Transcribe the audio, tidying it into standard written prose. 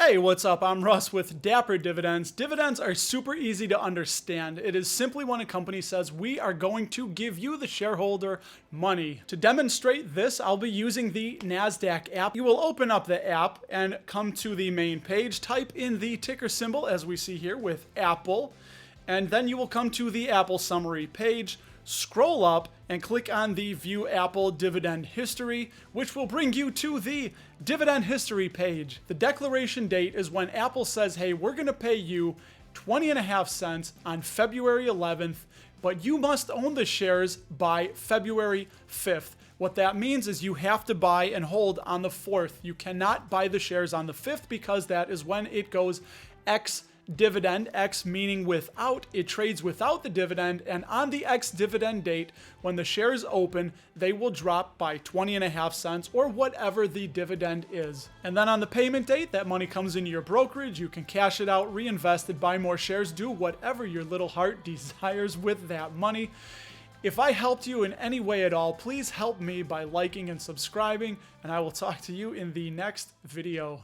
Hey, what's up? I'm Russ with Dapper Dividends. Dividends are super easy to understand. It is simply when a company says, we are going to give you, the shareholder, money. To demonstrate this, I'll be using the NASDAQ app. You will open up the app and come to the main page, type in the ticker symbol as we see here with Apple, and then you will come to the Apple summary page. Scroll up and click on the View Apple Dividend History, which will bring you to the Dividend History page. The declaration date is when Apple says, hey, we're going to pay you 20.5 cents on February 11th, but you must own the shares by February 5th. What that means is you have to buy and hold on the 4th. You cannot buy the shares on the 5th because that is when it goes ex-dividend, X meaning without, it trades without the dividend, and on the ex-dividend date, when the shares open, they will drop by 20.5 cents or whatever the dividend is. And then on the payment date, that money comes into your brokerage, you can cash it out, reinvest it, buy more shares, do whatever your little heart desires with that money. If I helped you in any way at all, please help me by liking and subscribing, and I will talk to you in the next video.